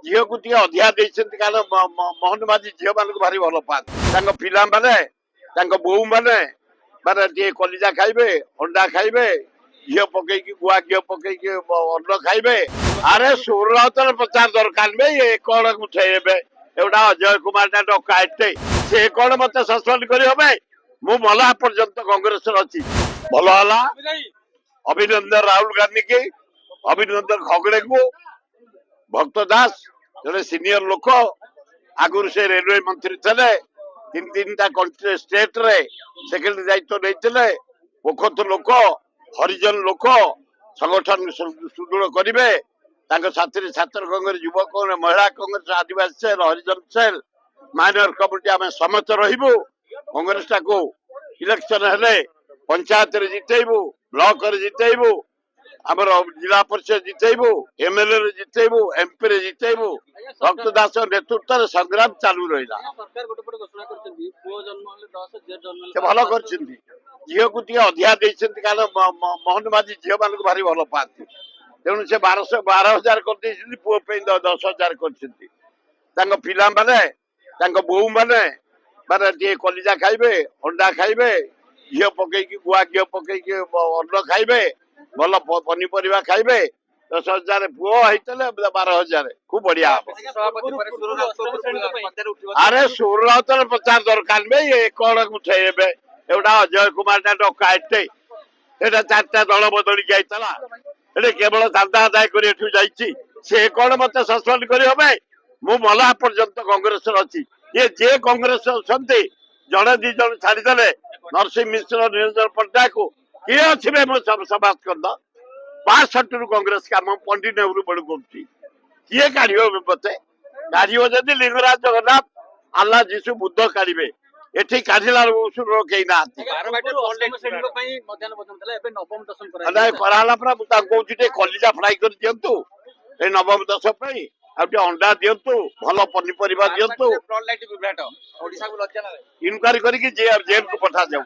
झील को अधिया कारण मोहन माझी झील मान भारी भल पाती पिला माने बो माने माने कलिजा खाइबे अंडा खाइबे घी पकई गुआ घी पकई अन्न खाइबे अरे सुरतर प्रचार दरकार नहीं ये कौन उठे एवटा अजय कुमार डकायते से कौन मत सस्पेंड कर मु भला पर्यंत कांग्रेस अच्छी भल अभिनंदन राहुल गांधी की अभिनंदन खगड़े को भक्त दास जड़े सीनियर लोक आगुरी से रेलवे मंत्री थे तीन तीन स्टेट रे सेक्रेटरी दायित्व नहीं मुखत लोक हरिजन लोक संगठन सुदृढ़ करेंगे साथी छात्र कांग्रेस युवक महिला कांग्रेस आदिवासी सेल हरिजन सेल माइनर कम्युनिटी आम समस्त रही कांग्रेस को इलेक्शन हेले पंचायत जितेबू ब्लॉक जितेबू आमर जिला परिषद जितेबू एमएलए जितेबू एमपी रे जितेबू भक्त दास नेतृत्व संग्राम चालू रहा भल कर झील को अधिया कारण मोहन माझी झील मान भारी भल पाती तेणु से 12,000 कर पुओ 10,000 कर पिला माने बो माने माने कलिजा खाइबे अंडा खाइबे घी पकई गुआ घी पकई अन्न खाइबे भल पनीपरिया खाइबे 10,000 पुओ होते 12,000 खूब बढ़िया अरे सुरतर प्रचार दरकार नहीं ये कौन उठे एवटा अजय कुमार डकायते चार्टा दल बदली जाता केवल चांदा आदाय कर कौन मत सस्पेंड कर मु भला पर्यंत कांग्रेस अच्छी ये जे कांग्रेस अच्छा जड़े दी जन छाड़ीदे नरसिंह मिश्र निरंजन पट्टनायक को किए अच्छे समाज कर 62 रु कांग्रेस काम पंडित नेहरू बड़ किए काढ़ मते काढ़ जदि लिंगराज जगन्नाथ आल्ला जीशु बुद्ध काढ़े एठी काढ़िला कई ना कलिजा फ्राई कर दिंतु नवम दश अंडा दिंतु भल पनीपरिया दिंतु इनक्वारी करके जेल को पठा जाऊ।